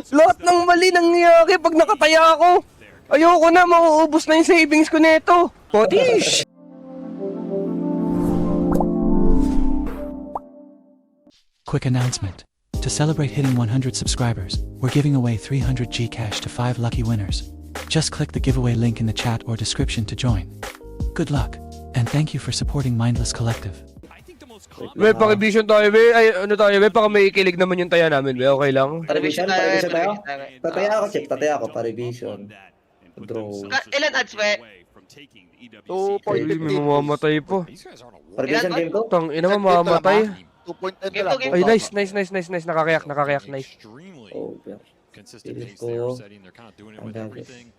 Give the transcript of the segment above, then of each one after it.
Lahat ng mali nangyayari pag nakataya ako. Ayoko na, mauubos na yung savings ko nito. Potish! Quick announcement. To celebrate hitting 100 subscribers, we're giving away 300 Gcash to 5 lucky winners. Just click the giveaway link in the chat or description to join. Good luck, and thank you for supporting Mindless Collective. May pakivision tayo, be. Ay, ano tayo, be? Baka may ikilig naman yung taya namin, be. Okay lang. Revision tayo. Tataya ako, Chip. Tataya ako, pa-revision. Draw. Ilan ads, we? 2.15. Ay, may mamamatay po. Pa-revision game ko? Tang ina, mamamatay. 2.10 Game lang. to game. Ay, nice. Nakakayak, nice. Oh, Consistent Pilis pace they ko. are setting. They're kind of doing it Ang with gago. everything.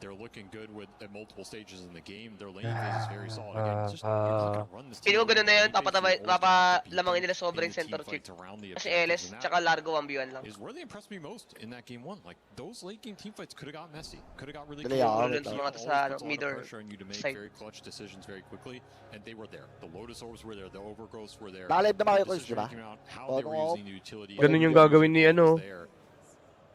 They're looking good with at multiple stages in the game. Their lane phase is very solid. Again, it's just, you're not gonna run this Feeling ko team. ganun na yun, Lane phase, you're always gonna have to papalamangin beat nila them sobrang in the center team chip. fights around the Kasi objectives, Elis, and that tsaka Largo 1v1 lang. is where they impressed me most in that game one. Like those late game team fights could have got messy, could have got really Dali close. ako, Ulun ito. sa mga Always sa puts a lot of mid or pressure on you to make side. very clutch decisions very quickly, and they were there. The Lotus Orbs were there, the Overgrowths were there. Nakalive naman kayo, The Chris, di ba? decision came out, how they were using the utility. Ganun yung gagawin ni ano.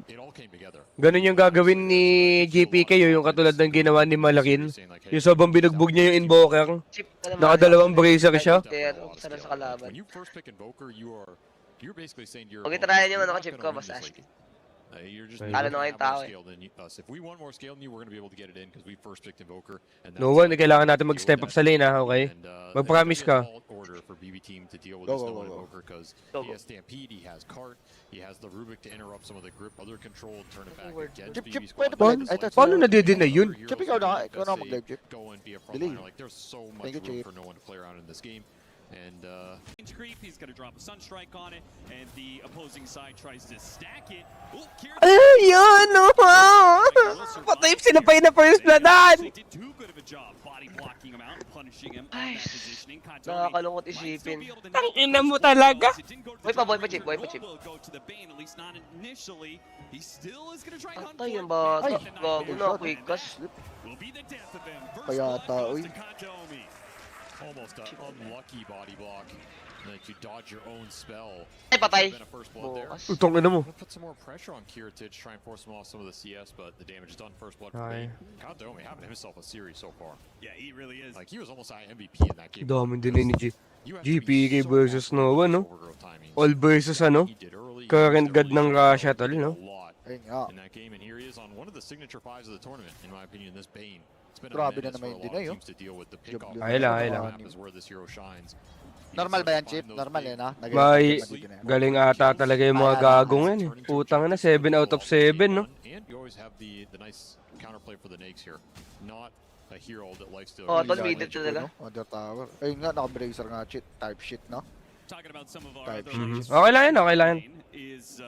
It all came together. Ganun yung gagawin ni GPK, yung katulad ng ginawa ni Malakin. Yung sobrang binugbog niya yung invoker. Chip na naman. Nakadalawang bracer siya. Pero, sana sa kalaban. When you first pick Invoker, you're basically saying to your Huwag opponent, itrayan yung "You're ano ko, not chip gonna ko, win basta this ask. lane." You're just Talo not na gonna kayong have more tao eh. scale than us. If we want more scale than you, we're gonna be able to get it in because we first picked Invoker. And No that's one, kailangan natin mag-step up sa lane, ha, okay? And, Mag-promise it's gonna ka. be a tall order for BB team to deal with Go, this go, no go, one go. Invoker because Go, he go. has Stampede, he has Cart, he has the Rubik to interrupt some of the grip, other control, turn it back against Chip, BB Chip, pwede squad. ba? Paano- Ay, tas- Paano nadidinay yun? Chip, ikaw na. Ikaw na mag-live, Chip. Go and be a Delay. frontliner. Like there's so much Thank you, room Chip. for no one to play around in this game. And Range creep, he's gonna drop a Sunstrike on it, and the opposing side tries to stack it. Oh, Kieran- Ayun, no! Patay sila pa yun na first blood, Actually did too good of a job body blocking him out and punishing him on that positioning. Kantoni Nakakalungkot might still isipin. be able to Ang nail the ina mo first blood, talaga. but it didn't go to Boy the pa, top. boy pa, chip, boy pa, chip. Will go to the Bane, at least not initially. He still is gonna try and hunt Patay for yung it. bata. Ay, Gago na, quick cash. Will be the death of him. First Kaya blood tao, goes uy. to Kantoni. almost an unlucky body block. That you dodge your own spell. Ay, patay. Been a first blood there. Bukas. Utong ina mo. Gonna put some more pressure on Kiritich, try and force him off some of the CS, but the damage is done. First blood for Aye. me. Kantoni having himself a series so far. Yeah, he really is. Like he was almost at MVP in that game. Dami din ni You have to be GPK so versus confident Nova, with no? overgrowth timings. All versus ano? He did early, he Current used god early ng to Russia, go. tol, He did no? a lot Ayun nga. in that game, and here he is on one of the signature fives of the tournament, in my opinion, this Bane. It's been a Grabe na menace naman for a yung lot deny, of oh. teams to deal with. The pickoff Ay lang, on ay the lang. map is where this hero shines. He Normal needs ba to yan, Chip? find those Normal big yan, ha? May Nag-edit na yan. galing ata talaga yung mga gagong yan eh. Putang na, 7 out of 7, no? And you always have the nice counterplay for the Nakes here. Not a hero that likes to. Oh, Tol, tol, Under mid talaga. Under tower. Ayun nga, naka-bracer nga, cheat. Type shit, no? Talking about some of our Type other shit. ranges. Okay lang yan, okay lang yan. Is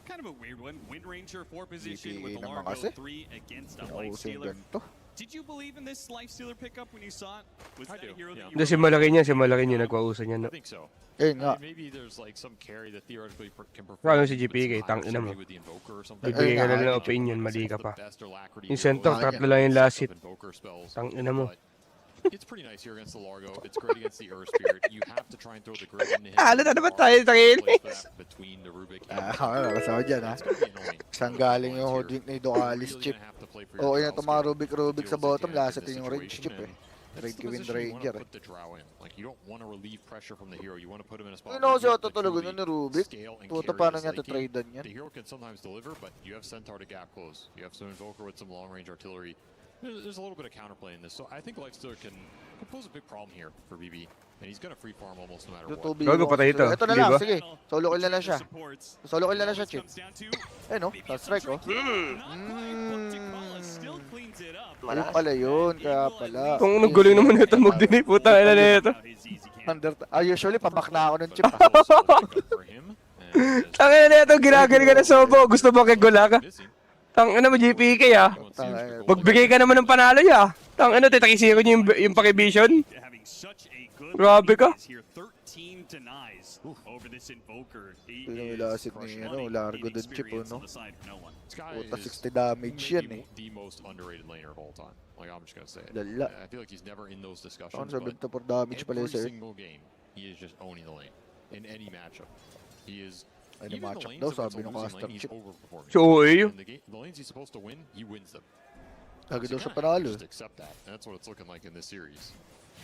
kind of a weird one. Wind Ranger 4 position with GPA the naman Largo kasi. 3 against a Pinauso yung Lifestealer. ganito. Did you believe in this Lifestealer pickup when you saw it? Was I that a do, hero yeah. that you Hindi, si were Malaki niya, si Malaki niya nagpauso niya, no? I think so. Ayun nga. Maybe there's like some carry that theoretically can perform. Lalo si with GPK, some tang higher ina mo. synergy with the Invoker or something. Bibigay ka na Ayun lang nga, ng opinion, mali ka pa. Best alacrity Yung hero center, Ah, tatlo yan. lang yung last hit. of Invoker spells. Tang ina mo. But it's pretty nice here against the Largo. It's great against the Earth Spirit. You have to try and throw the grid into him. Halo na naman tayo sa kilis. Between the Rubik Ah, wala, kasama dyan, ha? It's gonna be annoying. Saan galing yung holding ni Doalis, Really Chip? gonna have to play for your Oo, yun trial itong mga skill. Rubik sa Feels bottom, like laset in yung this range, Chip, situation, eh. and Trade that's ko the Wind position you wanna Ranger, eh. put the drow in. Like you don't want to relieve pressure from the hero. You want to put him in a spot. Ano kasi where he ito can talaga truly nun ni Rubik? scale and Puta, carry paano this niya late game. to-tradean yan? The hero can sometimes deliver, but you have Centaur to gap close. You have some Invoker with some long range artillery. There's a little bit of counterplay in this, so I think Lifestealer can pose a big problem here for BB, and he's gonna free farm almost no matter what. Tutubi Gago, ko. patay ito. Ito na Di lang, ba? sige. Solo kill na lang siya. supports. Solo kill na lang siya, Chip. Comes down to Eh, no? Last strike, oh. not quite, but Tikala still cleans it up. Ayun pala yun, kaya pala. Kung nagaling naman ito mag-dinay, putang ina na ito. Out his easy camp. Under, usually, pabak na ako ng Chip, ah. But also a pickup for him, and Tang ina na ito, ginagaling ka na Sobo. Gusto mo kay Gulaga? missing. Tang ina mo, GPK ah. Magbigay ka naman ng panalo ya. Tang ina, titakisiro niyo yung pakivision. Having such a good Grabe ka. lead is here. 13 denies over this Invoker. He Yun yung is ilasit ni, crushing ano, money, Largo dun, Chip, inexperience no? on the side of no one. This guy Puta, is 60 damage yan, maybe eh. the most underrated laner of all time. Like I'm just gonna say it. Lala. I feel like he's never in those discussions. Ako, But 74 damage pala every sir. single game, he is just owning the lane in any matchup. He is Ay, even the matchup lanes daw, if it's a sabi ng losing caster lane, he's chip. overperforming. So, eh. And the lanes he's supposed to win, he wins them. Lagi daw So siya yeah, panalo. just accept that. And that's what it's looking like in this series.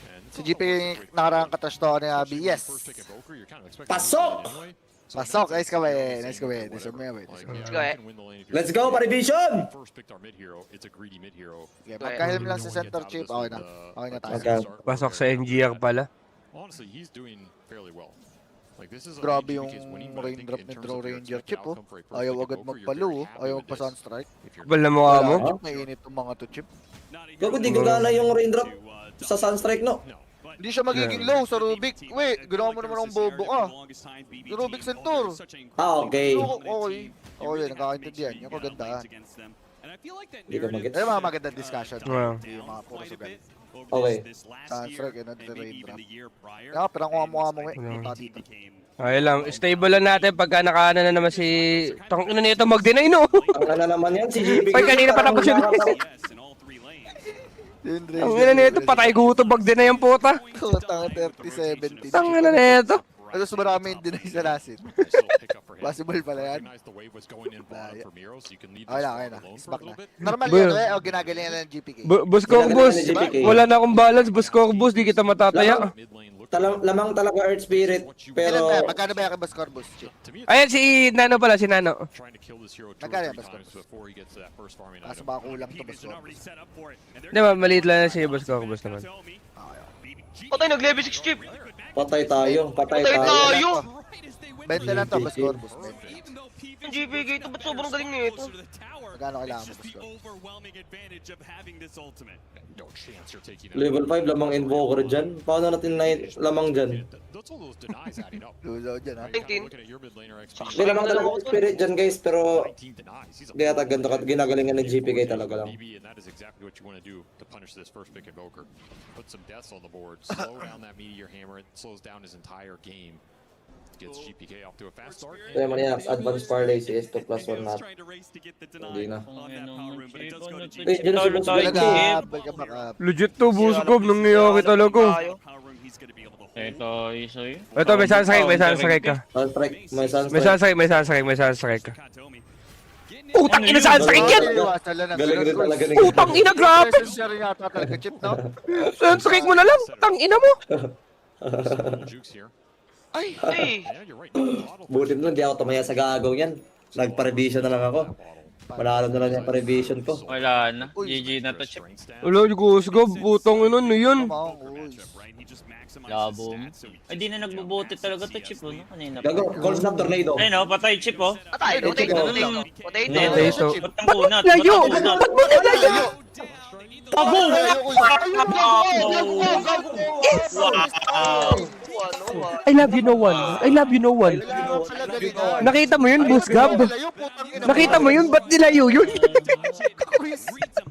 And it's Si not GP a great nakaraan play, katash to ni Abby, especially when yes. you first pick Invoker, you're kind of expecting to Pasok! win anyway. So Pasok, now nice it's ka ba like, eh, you're nice saying, ka ba eh, okay, deserve mo whatever. yan, Like, deserve mo yeah, yan. Go ahead. you can win the lane if you're Let's go, If Parivision! you first picked our mid hero, it's a greedy mid hero. Okay, magkahilm lang sa center chip, okay na. Okay na tayo. Okay. Pasok sa NGR pala. Honestly, he's doing fairly well. Like this is a Grabe lane yung GPK is winning, but I think raindrop in ni terms Draw of your Ranger expected chip, oh. outcome for a first Ayaw pick agad Invoker, you're magpalo, very oh. happy Ayaw with this. magpa-sunstrike. If you're Kapal na mukha mo. Wala. Chip, mainit yung mga to chip. Gago, di gagana yung raindrop sa Sunstrike, no? Hindi siya magiging low sa Rubik. Wait, ginawa mo naman ang bobo ka. Rubik Centaur. Ah, okay. Okay. Okay, nagkakaintindihan. Yung kagandahan. Hindi ka mag-get. Ayun mga magandang discussion. Wow. Yung mga puro sugal. Okay. Sunstrike and then the raindrop. raindrop. Kaya parang mukha mo Ano? dito. Ay lang, stable lang natin pagka nakaano na naman si... Tang ina nito mag-deny, no? Ang na naman yan, si GP. Ay, kanina pa tapos yun. Ang ina nito, patay guto mag-deny ang puta. Tanga 30-70. Tang ina nito. Ano mas marami yung deny sa lasin. Still pick up for him. Possible pala yan. Recognize the wave was going in bottom for Miro, so you can leave Okay this na, farm okay na. alone Is for a back little na. bit. Normal Boy. yan, eh. O ginagalingan ng GPK. Boss Corbus, Ginagawa ni GPK. wala na akong balance, boss Corbus, di kita matataya. Mid lane look Lamang talaga Earth Spirit, pero... Magkano ba yung kay Boss Corbus? Chip? to me, it's Ayan si Nano pala, si Nano. trying to kill this hero 2 or Magkano 3 yan, Boss times Corbus? before he gets to that first farming Kaso item. baka kulang to Boss Corbus. Di ba, maliit lang na si boss Corbus naman. Patay, nag-level 6 chip. Patay tayo, patay Patay tayo. tayo. 20 lang to, Boss Corbus. Yung GPK ito, ba't sobrang galing nito? Magkano kailangan mo, Boss Corbus? No chance you're taking that. Level 5, lamang Invoker dyan. Paano natin lamang dyan? That's all those denies adding up. Lulo dyan, ha? Right, kinda 19. looking at your mid laner XP. Hindi lamang talaga Earth Spirit dyan, guys, pero... 19 denies. He's a Hindi ata ganito ginagalingan ng GPK talaga lang. BB, and that is exactly what you want to do to punish this first pick Invoker. Put some deaths on the board, slow down that Meteor Hammer, it slows down his entire game. Gets GPK off to a fast start. Kaya man yan, advance parlay, CS2 plus 1 na. Hindi na. Eh, dyan na si Boss Talaga, Glenn. back up, back up. Legit to, boss Cob, nangyayari talaga. Ito, iso yun. Ito, may sunscrake, may sunscrake ka. Sunstrike, may May Sunstrike. sunscrake, may sunscrake, may sunscrake ka. Putang ina sunscrake yan! Iwasan lang ng Galing rin sunod talaga ni Putang ina, grabe! Necessary yata talaga, Chip, no? Sunscrake mo na lang, tang ina mo! Jukes here. Ay! Hey, Yeah, you're right. Bottle Buti na lang, di ako tumaya sa gagaw yan. Nagpa-revision na lang ako. Manalo na lang yung pa-revision ko. Wala na. GG na to, Chip. Wala, Ghost Cob, putang ina, ano yun? Labo mo. Ay, di na nagbubote talaga to, Chip, no? Kanina pa. Gago, Cold Snap Tornado. Ay, no, patay, Chip, oh. patay, potato, potato. Potato. Potato. Ba't ang kunat? Ba't Layo! ang kunat? Ba't mo nalayo? Wow! I love you no one. I love you no one. Nakita mo yun, Boss Gab? Nakita mo yun, ba't nilayo yun?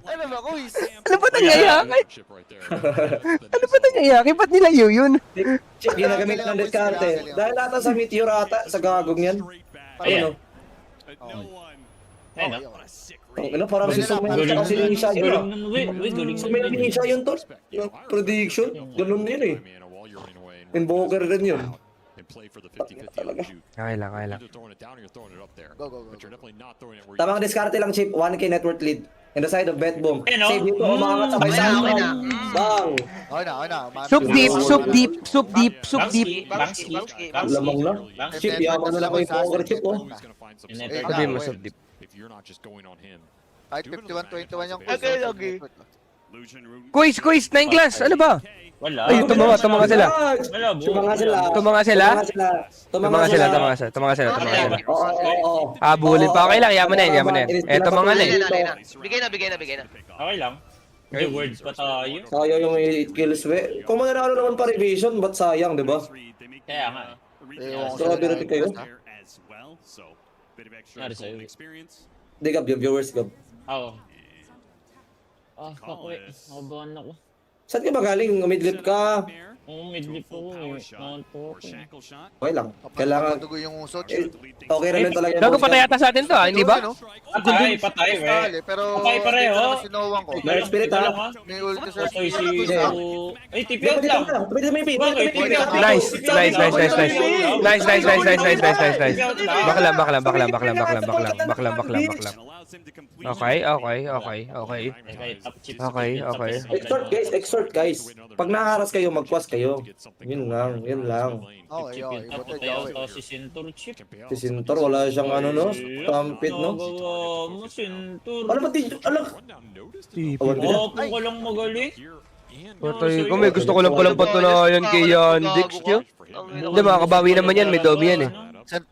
Ano ba, quiz? Ano ba nangyayari? chip right there. Ano ba nangyayari? Ba't nilayo yun? Chip, ginagamit ng diskarte. Dahil ata sa Meteor ata, sa gagong yan. Ano? Ay, no? Ano, parang si Sumay at si Nisha yun ah. Galing nun, wait, galing sa Sumay at Nisha yun to. Yung prediction, ganun yun eh. While you're running away and Invoker rin yun. and play for the 50-50 on the juke. Okay lang, okay lang. You're either throwing it down or you're throwing it up there. Go, go, go, But you're go. definitely not throwing it where Tamang diskarte lang, Chip. 1K net worth lead. In the side of bet boom. Ayun, no? Save dito, umangat sa Okay na, okay na. Bang! Okay na, okay na. Soup deep, soup deep, soup deep, soup deep. Bangski, Bangski, Bangski. Lamang lang. Bangski. Chip, yaman na lang ko yung poker, Chip oh. Always gonna find some Yun space ito. Sabi mo, soup deep. if you're not just going on him. Kahit 51-21 yung quiz. Okay, okay. Quiz, 9 class, ano ba? Wala. Ay, tumanga sila. Wala, bu. Tumanga sila. Tumanga sila? Tumanga sila. Tumanga sila. Oo. Habulin pa, okay lang, yaman na yan. Eto mga na eh. Bigay na. Okay lang. May words pa tayo. Sayang yung 8 kills, we. Kung mananalo naman pa revision, ba't sayang, di ba? Kaya nga eh. Grabe rin kayo. Nari sa'yo. Di Gab, yung viewers Gab. Ako. Ah, fuck, wait. Nakabahan ako. Saan ka ba galing? Umidlip ka. Oo, midlip ako eh. Nanto ako. Okay lang. Kailangan, Dugo yung uso, eh, chip. okay rin talaga yung Gago boss patay cam. yata sa atin to, hindi ba? Patay, patay, we. Style, pero Patay pareho. Sinowang ko. Meron spirit ha. May ulti sir. Otoy si... Ay, TP Hindi, out pwede lang. ka. Pwede may pin. Bakit? Pwede may pin. Nice, nice, nice, nice, nice. Nice, nice, nice, nice, nice, nice, nice, nice. Bakla, bakla, bakla, bakla, bakla, bakla, bakla, bakla, bakla. Okay, okay, okay, okay. Okay, okay. Extort guys. Pag nakaharas kayo, magkwas kayo. Yun lang, yun lang. Okay, okay. Buti Patay gawe. ata si Sintor Chip. Si Sintor, wala siyang ano no? Stampede no? Nagawa mo, Sintor. Ano ba di? Alam? Oo, kung ko lang magaling. Patay ko, may gusto ko lang palang patunayan kay Yandix, nyo. Hindi, makakabawi naman yan, may domi yan eh.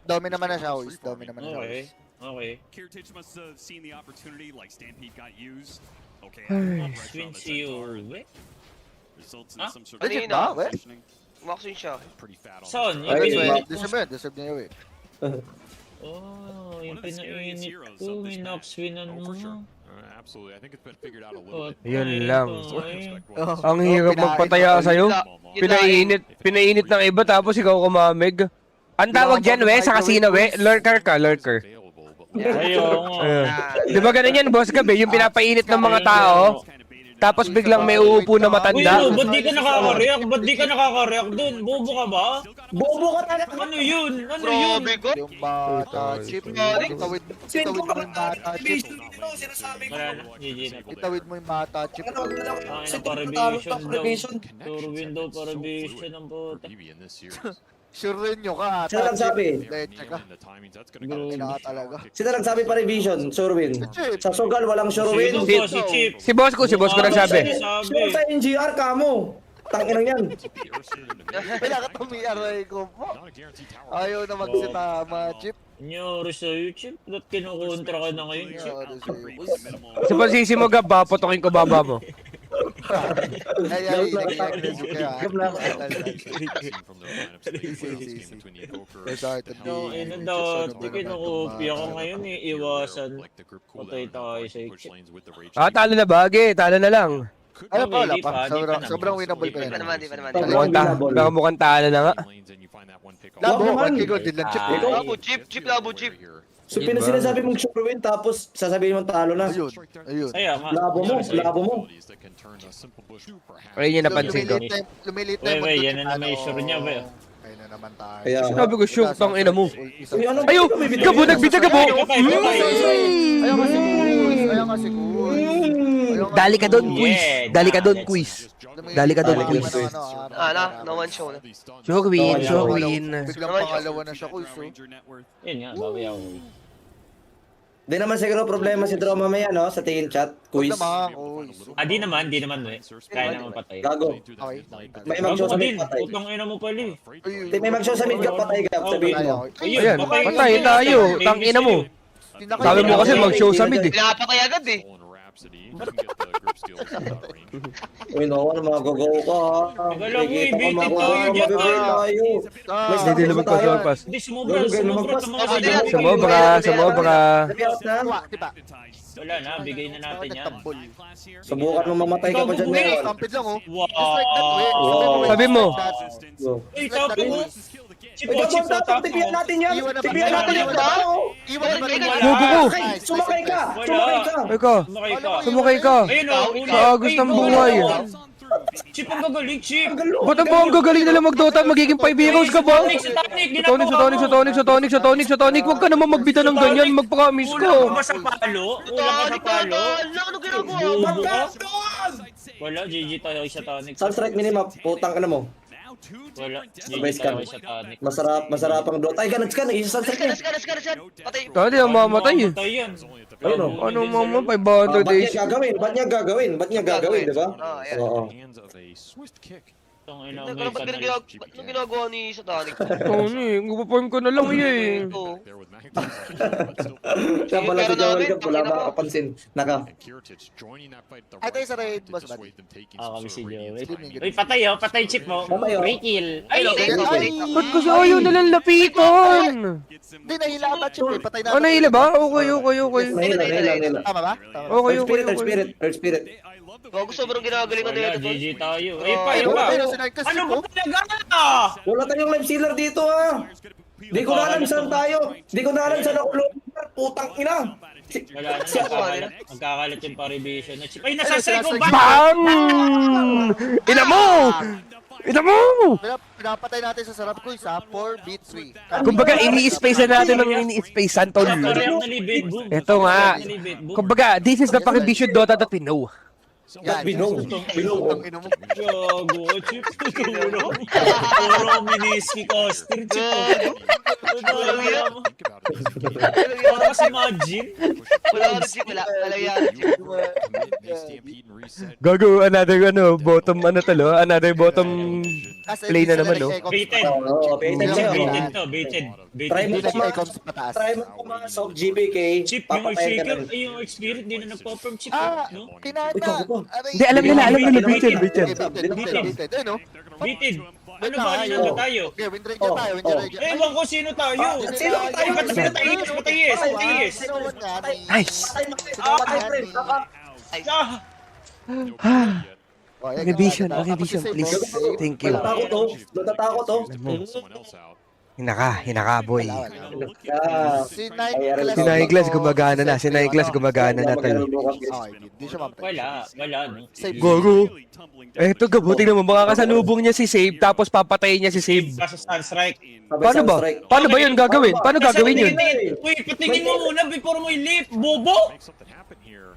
Dami naman na siya, Ois. Dami naman na siya. Okay, okay. Kiritich must have seen the opportunity like Stampede got used. Okay, Swing si Urwe. results in Huh? some sort of Legit ba? We? positioning. Maxin siya. Pretty fat on Son, the yung Ay, pinainit mo. Deserve yun, deserve niya yun eh. Oh, yung pinainit ko, minaxwinan mo. Absolutely. I think it's been figured out a little bit. Yun lang. Oh, Ang hirap magpataya sa'yo. Pinainit ng iba tapos ikaw kumamig. Ang tawag dyan, we, sa casino, we, lurker ka, lurker. Ayaw nga. Di ba ganun yan, boss Gab, yung pinapainit ng mga tao, tapos biglang may uupo na Uy, matanda. no, ba't di ka nakaka-react? Ba't di ka nakaka-react dun? Bobo ka ba? Bobo ka talaga! Ano yun? Ano yun? Grabe ko. Yung bata, chip. Itawid mo yung bata, chip. Wala na, GG na. Itawid mo yung bata, chip. Ang ina pa-revision daw. Turwin daw pa-revision ng puta. Sure rin nyo ka. Sino nagsabi? Leche ka. Ina ka talaga. Sino nagsabi pa revision? Surewin. Sa Sugal, walang Sino Surewin. to? Si Chip. Si boss ko nagsabi. Sino sa NGR ka mo? Tangin lang yan. Kailangan tumiaray ko po. Ayaw na magsitama, chip. Nyori sa'yo, Chip. Ba't kinukontra ka na ngayon, Chip? Sa pansisi mo, Gab, paputokin ko baba mo. Ay, nag-resume kaya. No, ina dati kinukopia ka ngayon eh. Iwasan. Patay tayo sa Chip. Ah, talo na bagay, talo na lang. Ano pa, wala Di pa. pa, di pa Sobrang naman. winnable pa Di pa yan. naman, di pa naman. Baka mukhang talo na nga. Labo, naman. kigo, din lang chip. Ikaw? Labo chip, chip labo chip. So, sinasabi mong Surewin, tapos sasabihin mong talo na. Ayun, ayun. Kaya nga. Labo mo, labo mo. Ayun yung napansin ko. Lumilit na Wey, yung wey, mundo, yan na chip, naman yung sure niya, wey. Ayun na naman tayo. Kaya, Sabi ko, shoot, tang ina mo. Uy, ano? Ayo, Gabo, nagbita Gabo. Ayaw kasi quiz. Ayaw kasi quiz. Dali ka doon, quiz. Dali ka doon, quiz. Dali ka doon, quiz. No one show na. Showin, showin. Biglang pangalawa na siya quiz. Yun nga, bawi ako. Di naman siguro problema si Draw mamaya, no? Sa tingin chat, quiz. Naman, quiz. Ah, di naman, wey. Kaya naman patay. Gago. Okay. May Gago mag-show ka sa din. mid patay. Utang ina mo pala eh. Di, may mag-show sa mid ka patay ka, sabihin mo. Ayan, patay tayo. Tang ina mo. Sabi mo kasi mag-show sa mid eh. Pinapatay agad eh. Uy, no, ano magagaw ka, ha? Galaw mo, Nakikita ko, ibitin mga- tayo dyan, magagawa tayo. May Hindi stop lumagpas, tayo. lumagpas. Hindi, sumobra sa mga Sumobra, sumobra. Labias na. Diba? Wala na, bigay na natin yan. Tambol. Subukan mo mamatay ka pa dyan Ikaw, ngayon. Stampede lang, oh. Wow. Just like that, way. Wow. Sabi mo. Go. Uy, tapo mo. Chip, Ikaw, chip, Bonta, tapo. tipian natin yan. Iwan na ba? Tipian natin yung tao. Iwan na ba rin? Gogo ko. Ay, sumakay ka. Wala. Sumakay ka. Ikaw, Sumakay ka. sumakay ka. Ayun o. Sa agos ng buhay. Chip ang gagaling, Chip. Ba't ang buong gagaling nila mag-Dota? Magiging 5 heroes ka ba? Sa tonic, Sa tonic, sa tonic, sa tonic, sa tonic, sa tonic, sa tonic. Huwag ka naman magbita ng ganyan. Magpakamis Ulang ka ko. ba sa palo? Ulang ka sa palo? Ano ginagawa? Bobo ka? Wala, GG tayo sa tonic. Sunstrike minimap. Putang ka na mo. Wala, GG Sabay tayo scan. sa tonic. Masarap ang dot. Ay, ganun ka. Isa sunstrike na. Naskan. Patay. Tadi ang mamatay eh. Patay yan. Ayun o. Ano mama, Ba't 500 niya days. gagawin? Ba't niya gagawin? Ba't niya gagawin, di ba? Ah, ayan. Oo. Tang ina, Ano may ginagawa ni Satanic? Ano eh, gupaporm ko na lang eh. Ito. Siya pala si Joel Cup. Wala makakapansin. Naka. Ay, tayo sa raid, boss, buddy. kami si Joel. Uy, patay oh, patay Chip mo. Patay, oh. Free kill. Ay, Ba't kasi ayaw nalang lapitan? Hindi, nahila ka, chip, eh. Patay na. Ano hila ba? Okay, okay, okay. Nahila. Tama ba? Tama. Okay, Earth okay, Spirit, Earth okay. Spirit, Earth Spirit. Gago, sobrang ginagalingan na Wala, ito, tol. GG tayo. Oh, Eh, pa, Ay, yun wala ba? tayo sa nagkas Ano mo. ba talaga? Wala tayong live sealer dito Di ko na alam saan tayo. Di ko na alam saan ako lugar. Putang ina. Wala na, magkakalat yung paribition. Ay, nasasay ko ba? BAM! Ina mo! Ina mo! Pinapatay natin sa sarap ko sa 4 beat 3. Kumbaga, ini-space na natin ng ini-space, tol. Parehong nalibid, boom. Ito nga. Kumbaga, this is the pakibision Dota that we know. Yan, Binong. Ang ino mo. Gago, chip. Puro miniski coaster, chip. Para kasi imagine. Wala ka chip, wala. Wala yan, chip. Gago, another bottom another bottom play na naman, no? Baited. Oo, baited siya. Baited to, baited. Try Hindi mo nag-icons pataas. Try mo pumasok, GBK. Chip, yung Papatayin ka shaker, na. ay yung experience, di na nagpo-perm chip, Ah, no? kinata. Hindi, alam nila, Baited. Baited. Ano ba, ano ba tayo? Okay, win rate tayo, win rate. Ewan ko sino tayo. Sino tayo? Patayes. Nice. Revision, please. Thank you. Natatakot to. Hinaka, boy. Yeah. Si Si Naiglas gumagana na, tol. Hindi siya mamatay. Wala, no? Save. Gago. Eto, gabuti naman, mga kasalubong niya si Save, tapos papatayin niya si Save. Kaso Sunstrike. Paano ba? Paano ba yun gagawin? Paano gagawin yun? Uy, patingin mo muna before mo i-leap, bobo!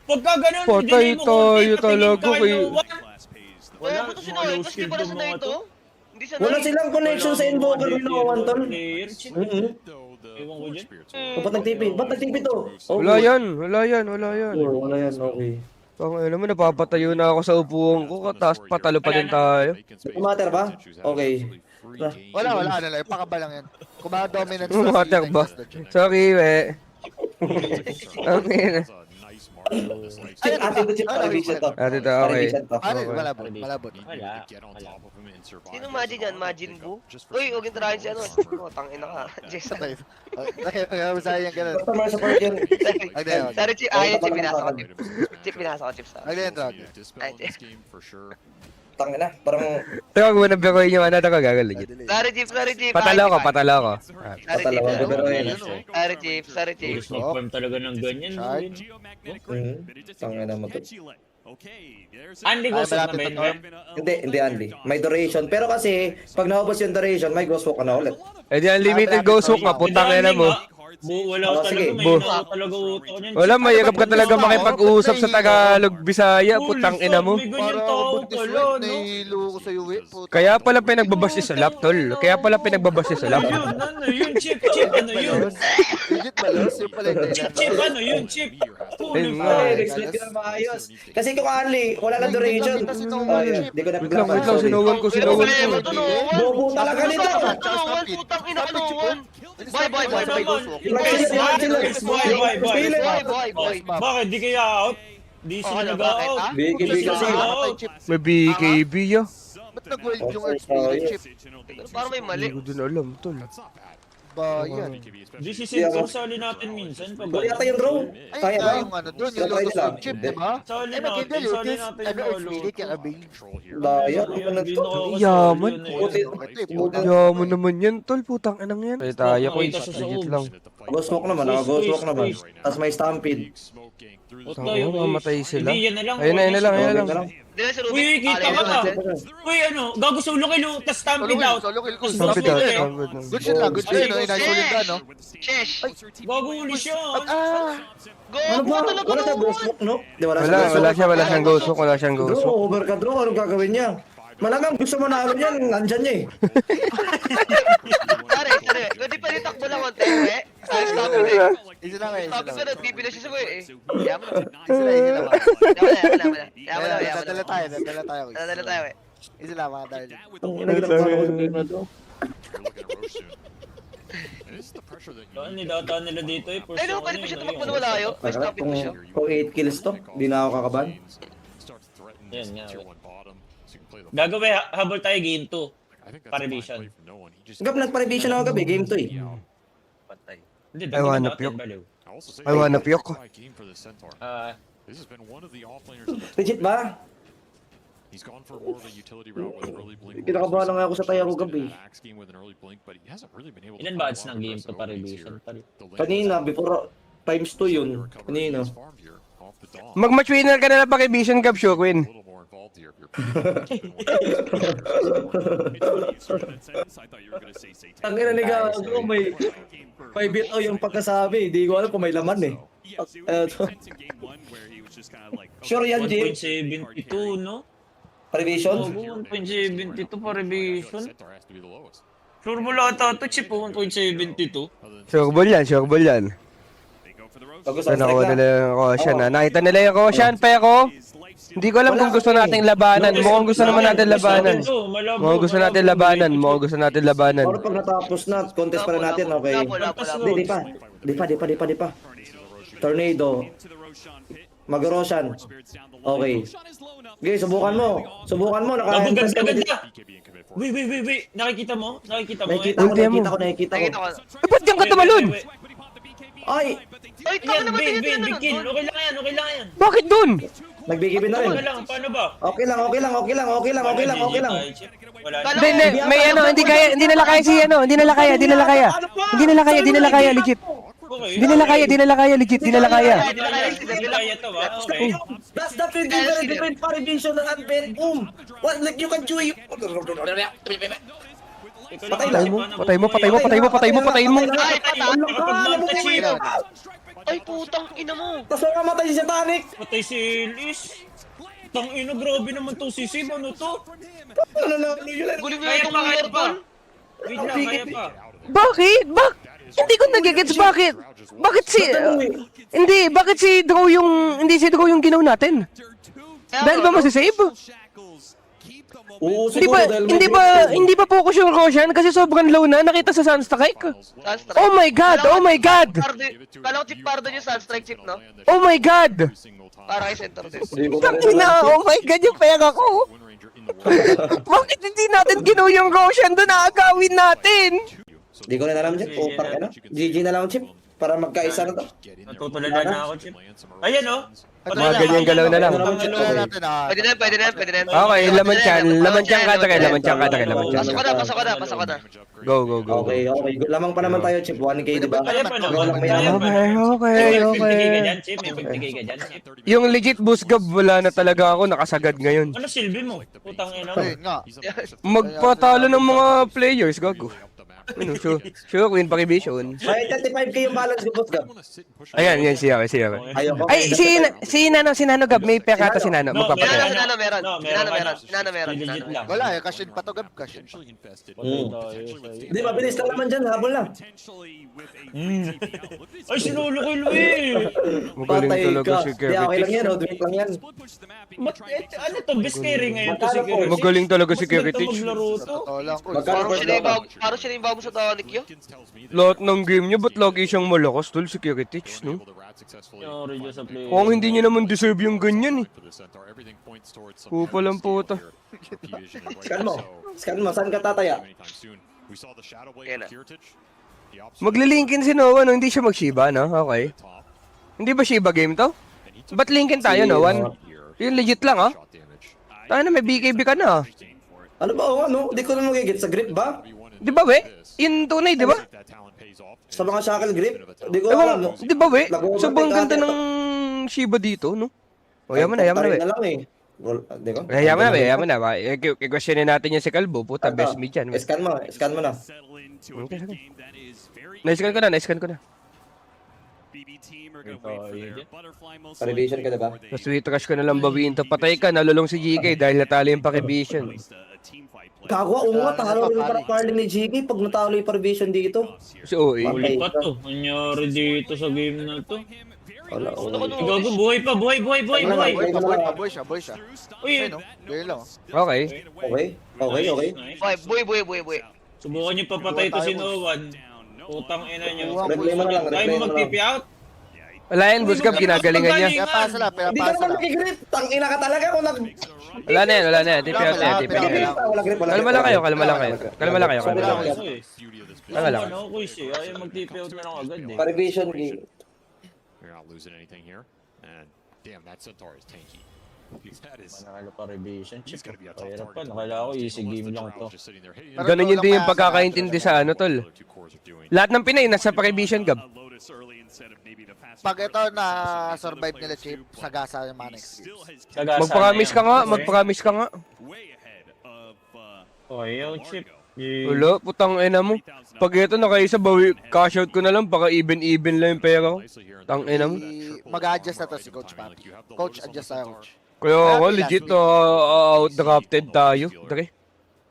Pagka ganun, Patay hindi mo tayo patingin talaga ka, kay... no? Wala, ba't si Noy? Kasi di pala sa Noy to? Hindi sa Noy. Wala silang connection sa invoker ni Noan, tol. Player, chip. Mhm. Ewan ko dyan. Ba't nagtipi? Ba't nagtipi to? Wala yan. Wala yan, okay. Ano naman, napapatayo na ako sa upuan ko, tapos patalo pa din tayo. Umater ba? Okay. Wala, ano lang. Pakaba lang yan. Kung dominance Umater ba? Sorry, we. Okay. Ay, atin to chip, revision to. Ate to, okay. Revision to. Ano, Okay. malabot. Sino Majin yan? Majin Buu? Uy, huwag yung tirahin si ano. Oh, tangina ka. Jason. Masaya yung ganun. Customer support yun. Sorry, Chip. Ayun, Chip. Pinasa ko, Chip. Chip, pinasa ko, Chip. Tangina, parang... Teka, kung nabiruin yung ano, teka, gagaling. Sorry, Chip. Patalo ko. Sorry, Patalawa, Chip. bibiruin. Sorry, Chip. Confirm talaga ng ganyan. Tangina mo to. Andy Ghost na ba yun? Hindi Andy. May duration. Pero kasi, pag naubos yung duration, may ghost walk ka na ulit. Eh di unlimited ghost hook, maputang ina mo. Wala ko sige, talaga, may bu- na talaga utak niyan. Wala, mayagap ka talaga makipag-usap sa Tagalog, Bisaya, putang ina mo. May ganyan tao pala, no? Nahilo ko sa uwi. Kaya pala pinagbabash sa lap, tol. Kaya pala pinagbabash sa lap. Ano yun, Chip, ano yun? Legit balos, yung pala yung Chip, ano yun, Chip? Ayun Holy nga. Ay, explain ko na maayos. Kasi kung Anli, wala na duration. Ay, di ko na Wait lang, sinuwan ko. Bobo talaga nito. Putang ina ka, Noan. Bye. Bakit di kaya out? Di sila nag-out. BKB kasi. May BKB ya. Ba't nag-world yung Earth Spirit chip? Parang may mali. Hindi ko din alam, tol. Ba, yan. Di si Sensor sali natin minsan. Wala yata yung drone. Ay, Kaya ba? yung ano doon, yung Lotus of chip, di ba? Sali Ay, maganda natin, yun. sali natin Ano, yung Earth Spirit, kaya abing. Daya, ano to? Yaman. Puti. Yaman naman yan, tol. Putang inang yan. Ay, tayo ko, legit lang. Ghost walk naman, ghost walk naman. Tapos may stampede. Tama, mamatay sila. Hindi, yan na lang. Ayun na lang. Di na si Ruben. Uy, kita ka ba? Uy, ano, gago sa ulo kay Lu, tas stampede out. Solo kill ko. Stampede out. Good shit lang, good shit. No, inaisolid ka, no? Shesh. Gago uli siya. Go, Ano ba? talaga, Wala siya ghost walk, no? Di wala siya ghost Wala walk. siyang ghost hook, wala siyang ghost Draw, hook. over ka draw. Anong gagawin niya? Malagang gusto manalo niyan, nandyan niya eh. Pare, pwede pa rin takbo lang konti, eh. Ayos na ako, eh. Easy lang kayo, easy Sabi ko lang. na, bibili siya sa kuya, eh. Yaman na. Easy lang. Yaman na. Dadala tayo. Nadala tayo, eh. Easy lang, mga dahil. Ang ginagawa ko sa game na to. Saan nidata nila dito eh? Ay, no, pwede pa siya tumakbo na malayo. May stop it pa siya. Kung 8 kills to, di na ako kakaban. Yan nga. Gagawin, habol tayo game 2. Parivision. Gab, nagpa-revision ako gabi, game 2 eh. Hindi, I wanna puke. baliw. I wanna puke. This has been one of the offlaners of the Legit ba? He's gone for more of a utility route with early blink. Kinakabahan lang ako sa tayo ko gabi. Axe game with an early blink, but he hasn't really been able to Ilan find ba a odds lot ng of game to aggressive para openings revision? here. The lane Kanina, is- before times 2 yun. recovery Kanina. is farmed here off the dawn. Mag-match winner ka na lang Paki-Vision Cup, sure, A Queen. little more involved here. Your has been one of the Ang ina ni Gago, may bitaw yung pagkasabi. Hindi ko alam kung may laman eh. Sure yan, Jim? 1.72, no? Prevision? Oo, 1.72 pa revision. Sure mo lang ata ito, Chip, 1.72. Sure ball yan, sure ball yan. Bago So, sa nakuha strike nila na. yung Roshan, ha? Nakita nila yung Roshan, pero hindi ko alam kung gusto nating labanan. Mukhang gusto naman natin labanan. Mukhang gusto natin labanan. Mukhang gusto natin labanan. Pero pag natapos na, contest pa rin natin, okay? Di pa. Di pa. Tornado. Mag-Roshan. Okay. Okay, subukan mo. Gagad ka! Wait. Nakikita mo? Nakikita ko. Ba't diyan ka tumalon? Ay! Ay, Yan, tama naman Vin, din Bikin. Okay lang yan. Bakit dun? Nagbigibin na rin. Okay lang, paano ba? Okay lang. Wala, Chip. Wala. Hindi nila kaya, legit. Okay. Hindi nila kaya, legit. Hindi nila kaya to, ha? Okay. That's the very different variation ng unfair. What, like you can chew it. Patay mo. Ay, putang ina mo. Tapos makamatay si Satanic. Patay si Liz. Tang ino, grabe naman to si Sim. Ano to? Guling Kaya na itong pa, kaya lure pa. doon. Wait lang, kaya pa. Bakit? Hindi ko nagigets bakit. Bakit si... bakit si Draw yung... Hindi si Draw yung ginaw natin? Dahil ba masisave? Oo, siguro dahil Hindi ba focus yung Roshan kasi sobrang low na nakita sa Sunstrike? Sunstrike. Oh my god! Kala ko Chip Pardo yung Sunstrike, Chip, no? Oh my god! Para kay center din. Tangina, oh my god yung pera ko! Bakit hindi natin ginaw yung Roshan doon na agawin natin? Di ko na alam, Chip. Putang ina. GG na lang, Chip. Para magkaisa na to. Natutulalan na ako, Chip. Ayan, oh. Mga ganyang galaw na lang. Pwede na. Okay, laman tiyan kada kayo. Pasok ka na. Go. Okay. Lamang pa naman tayo, Chip. 1K, di ba? Kaya pa naman. Okay. Bigay ka dyan, Chip. May bigay ka dyan, Chip. Yung legit boost gab, wala na talaga ako, nakasagad ngayon. Ano silbi mo? Putang ina mo. Ayun nga. Magpatalo ng mga players, gago. Ano, sure, Queen Paki-Vision. May 35K yung balance ko, boss, Gab. Ayan, siya. Ayoko. Ay, si Nano Gab, may pera ata si Nano. Magpapatay. Sinana meron. Legit lang. Wala eh, cash in pa to, Gab. Cash in pa. Di ba, bilis lang naman dyan. Habol lang. Ay, sinulo ko Louie! Magaling Patay talaga ka. si Di, okay lang yan. Kevin. Odwait lang yan. Ano to? Best carry ngayon to si Kevin. Magaling talaga si Kevin. Maglaro to. Totoo lang ko. Magkano Parang siya na yung bago sa Tonic yun. Lahat ng game niya, ba't lagi siyang malakas, tol? Security, no? Sorry, Diyos sa play. Kung hindi niya naman deserve yung ganyan, eh. Pupa lang puta. Scan mo. Saan ka tataya? Kaya na. Maglilinkin si Noah, no? Hindi siya mag-Shiba, no? Okay. Hindi ba Shiba game to? Ba't linkin tayo, no? Yung legit lang, ah. Tayo na, may BKB ka na, ah. Ano ba? Ano? Di ko na magigit. Sa grip ba? Di ba, we? Yung tunay, di ba? Sa mga shackle grip? Di ko alam. Ewan, di ba, we? Sobrang ganda ng Shiba dito, no? O, yaman na, we. na lang eh. Di ko? Yaman na, we. I-questionin natin yung si Calvo, puta, best me dyan, we. Scan mo na. Na-scan ko na. Pari-vision ka, diba? Sa sweet rush ko na lang bawiin to. Patay ka, nalulong si GK dahil natalo yung Paki-Vision. Kagwa, talo yung parang ni GK pag natalo yung pari-vision dito. Si OE. Huli pa to. Nangyari dito sa game na to. Wala, Gago, buhay pa. Buhay. Boy siya. Uy, Ayun, ganyan lang. Okay. Okay. Buhay. subukan niyo papatay to si Nowan. Putang ina niyo. Replay mo na lang. Tayo mo mag-TP out? Wala yan, Buscap, ginagalingan niya. Kaya pasa lang, Hindi ka naman nakigrip. Tangina ka talaga kung nag... Wala na yan. TP out na yan. Wala grip. Kalma lang kayo. Kalma lang kayo. Ano ko siya? Ayaw mag-TP out na lang agad eh. Pari-vision game. You're not losing anything here. And Damn, that Centaur is tanky. That is... Manalo pa revision chip. He's gonna be a top Hirap pa, target. nakala ko easy game lang to. Just sitting there, hey, Pero Ganun yun ikaw din lang yung mayasa pagkakaintindi sa ano, tol. Lahat ng Pinay nasa prevision, Gab. Pag ito na survive nila Chip, sagasa yung mga next games. Sagasa Mag-promise na ka yan. nga, Kasi- mag-promise ka nga. Oh, yung chip. Wala, putang ina mo. Pag ito nakaisa, bawi, cash out ko na lang, baka even-even lang yung pera ko. Tang ina mo. Mag-adjust na to si Coach Papi. Coach, adjust tayo, Coach. Kaya ako, legit, out-drafted tayo. Dre.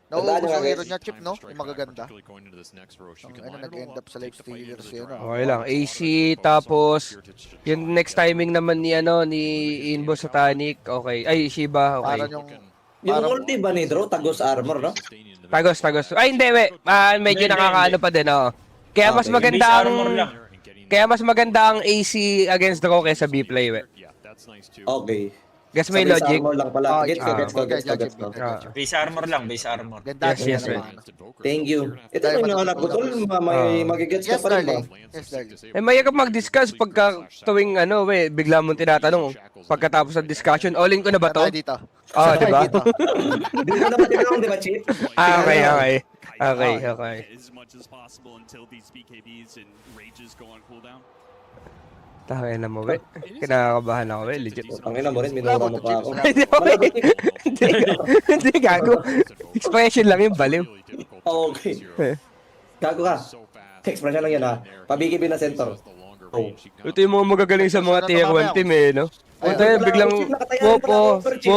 Nauubos Wala yung na, hero guys. niya, Chip, no? Yung magaganda. Ano, nag-end up sa life stealers yun, no? Okay lang, AC, tapos, yung next timing naman ni, ano, ni Inbo Satanic, okay. Ay, Shiba, okay. Parang yung... Yung Parang- ulti ba ni Drew, tagos armor, no? Tagos. Ay, hindi, we. Medyo Hindi, nakakaano pa din, oo. Kaya mas Okay. maganda Base ang... armor lang. Kaya mas maganda ang AC against Draw kaysa B-play, we. Okay. Guess may Sa base logic. armor lang pala. Oh, Gets ko, yeah. gets ko, Okay, gets ko, gets ko. okay, Ah. okay. Base armor lang, base armor. Ganda. Yes, yes, ganda right. naman. Thank you. Ito yung mga anak ko, tol. May magigets ka Yes, pa rin ba? darling. Yes, darling. Eh, mayroon ka mag-discuss pagka tuwing ano, we, bigla mong tinatanong. Pagkatapos ng discussion, all-in ko na ba to? Tayo dito. Oo, di ba? Dito. Hindi ko naman tinanong, di ba, Chip? Okay. As much as possible until these BKBs and rages go on cooldown. Tangin na mo, we. Kinakabahan ako, we. Legit. Tangina mo rin, minura mo pa ako. Hindi, okay. Hindi, gago. Expression lang yung baliw. Okay. Gago ka. Expression lang yan, ha? Pabigibin na center. Oh. Ito yung mga magagaling sa mga tier 1 team, eh, no? Ayun. Punta yan, biglang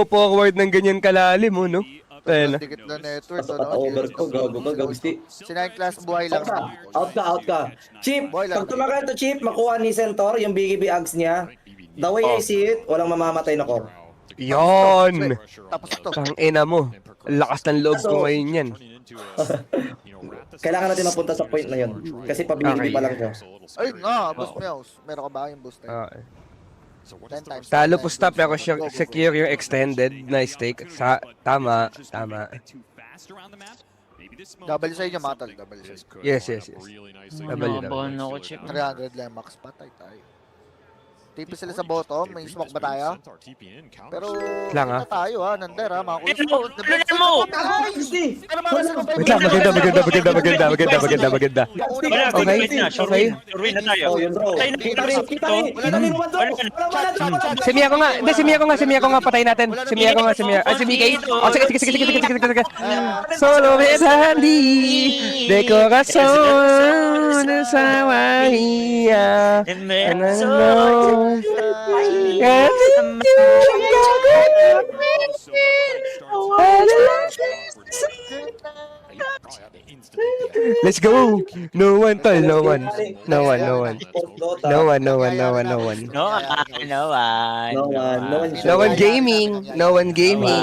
forward ng ganyan kalalim, mo, no? Tayo na. Dikit na network. Sa over ko, gago ka, gagsti. Si 9 class buhay lang. Out ka. Chip, pag tumagal to Chip, makuha ni Centaur yung BKB Ags niya. The way I see it, walang mamamatay na core. Yon! Tapos ito. Ang ina mo. Ang lakas ng loob ko ngayon yan. Kailangan natin mapunta sa point na yun. Kasi pabigibig pa lang siya. Ayun nga, Boss Meows. Meron ka ba yung booster? Okay. 10 times. Talo po stop pero secure yung extended na stake. Tama. Double sa inyo, Matal. Double sa inyo. Yes. W. Nakabahan ako, chip. 300 lang max patay tayo. Tipi sila sa bottom, may smoke ba tayo? Pero Lang, kita tayo ha, Nander ha, mga kuya. Ano? Ano mo? Wait lang, maganda. Wala, Okay, wait na. Sure okay. win na tayo. Oh, yun bro. Patay na Kita yung rin. Wala na rin naman doon. Wala. Si Mia ko nga, patay natin. Si Mia. Ay, si Mika. Oh, sige. Solo es handy, de corazón sa Bahia. Let's go. No one. No one. No one gaming.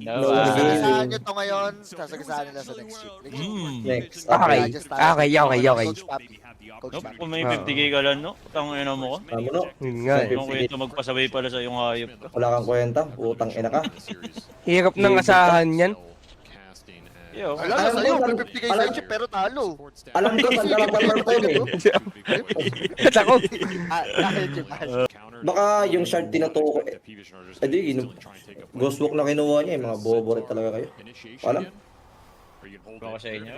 Sasagasaan nyo to ngayon, sasagasaan nila sa next week. Next. Okay. Coach Nope, Papi. kung may 50k ka lang, no? Tangina mo ko. Tama no. Yun nga eh. Yung kwento magpasabay pala sa yung hayop ka. Wala kang kwenta. Utang ina ka. Hirap ng asahan yan. Yo, Alam na sa'yo, 50k sa'yo, Chip, pero talo. Alam ko, saan ka lang perform eh. At ako. Dahil, Chip. Baka yung shard tinutuko eh. Eh di, ghost walk na kinuha niya eh. Mga bobo rin talaga kayo. Alam? Baka sa inyo.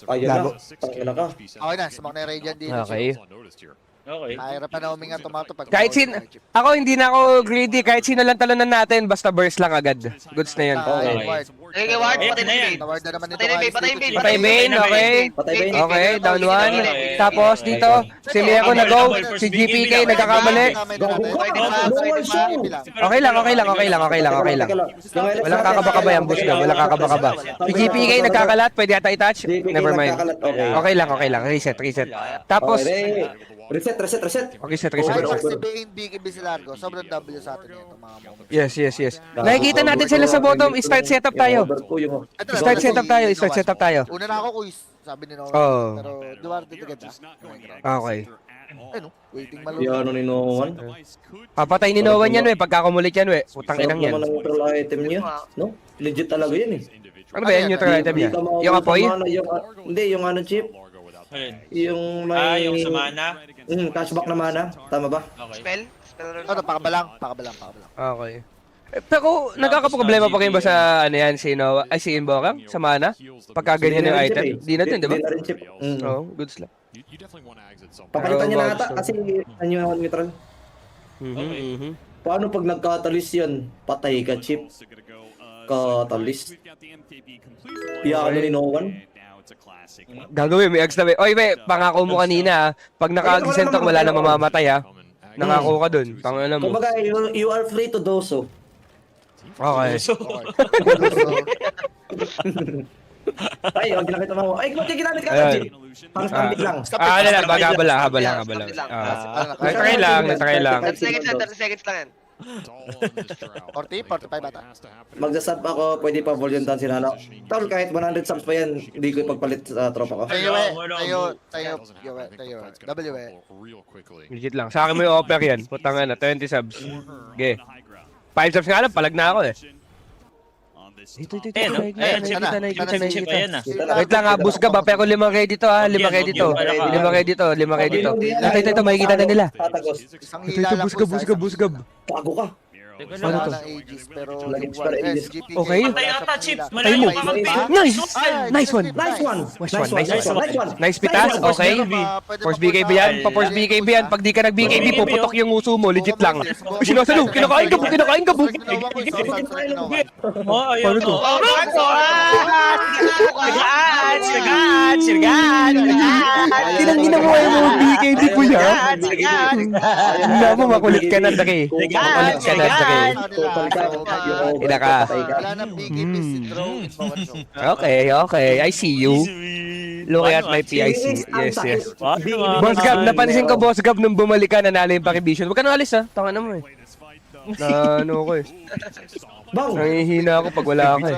Ayun na. Tangina ka. Okay na, sumak na yung Radiant dito. Okay. Okay. Mahirap na huminga tomato pag Kahit ako hindi na ako greedy. Kahit sino lang talunan natin. Basta burst lang agad. Goods na yun. Okay. Hey, Ward, patay na Ayan. yung Naward na naman ito. Patay na yung patay yung Patay Bane, okay. Patay ba yun? Okay, down one. Tapos dito, si Mia ko na-go. Si GPK nagkakamali. Okay lang. Walang kakaba-kaba yan, boss ka. Walang kakaba-kaba. Si GPK nagkakalat. Pwede ata i-touch. Never mind. Okay lang. Reset. Tapos, Reset. okay, set. Kahit si Bane, BKB si Largo, sobrang W sa atin ito mga moments. Yes. Nakikita natin sila sa bottom. Start setup tayo. Start setup tayo. Una na ako, quiz, sabi ni Noah. Oo. Pero Duarte ganda. Okay. Ano? Waiting malo. Yung ano ni Noan. Papatay ni Noah yan, we. Pagkakumulit yan, we. Putang inang yan. Naman ang neutral item niya. No? Legit talaga yan eh. Ano ba yan, neutral item niya? Yung apoy? Hindi, yung ano chip. Alin? Yung may... Yung sa mana? Cashback na mana. Tama ba? Okay. Spell? Spell rin. Ano, pakabalang. Okay. Pero nagkakaproblema pa kayo ba sa ano yan, si Noah, ay si Inbokang, sa mana? Pagka ganyan yung item? Di na din, di ba? Di na rin chip. Oo, goods lang. You definitely want to exit somewhere. Papalitan niya na Oo, ata gusto. kasi ano yung neutral. Paano pag nagkatalis yan? Patay ka, chip. Catalyst. Iyakan ni no one. Gagawin, may ags na may. Oy, may, pangako mo kanina, pag naka-agisentok, wala na mamamatay, ha? Nangako ka dun, tangina mo. Kumbaga, you are free to do so. Okay. Ay, wag na kita mo. Ay, kung ginamit ka, Ayun. chip. Pang stamping lang. Ano lang, habal lang. Natry lang. 30 seconds lang, 30 seconds lang yan. It's all on this drought. 40, 45 ata. Has to happen. Magsasub ako, pwede pa volume down si Nano. Tol, kahit 100 subs pa yan, hindi ko ipagpalit sa tropa ko. Tayo, Doesn't happen. I think the fight's gonna W. crumble real quickly. Legit lang. Sa akin mo yung offer yan. Putang na, 20 subs. Okay. 5 subs nga lang, palag na ako eh. Ito. Nakikita yan ah. Wait lang ha, busgab ha, pero 5 kayo dito ha, 5 kayo dito. 5 kayo dito, 5 kayo dito. Ito, makikita na nila. Tatagos. Isang Ito, hila lang po, busgab. Tago ka. Teka Wala lang. ng Aegis, pero Laging yung para one Aegis. SGPK, Okay. wala Patay sa ata, Chip. Manila. Malayo mo. ka mag-pick. Nice! Ay, Nice one. Nice one. Nice pitas, okay. Force BKB yan, pa-force BKB yan. Pag di ka nag-BKB, puputok yung uso mo, legit lang. Sinasalo, kinakain ka bu. Oh, ayun. Paano to? Sirgaan. Tinangin mo kayo mo BKB po yan. Hindi mo, makulit ka na, Daki. Makulit ka na, Daki. Ina ka. Wala nang BKB si Draw. Okay, I see you. Look at my PIC. Yes. Boss Gab, napansin ko, Boss Gab, nung bumalik ka, nanalo yung Pakivision. Huwag ka nang alis ha, tanga na mo eh. Na ano ko eh. Bang! Nangihina ako pag wala ka eh.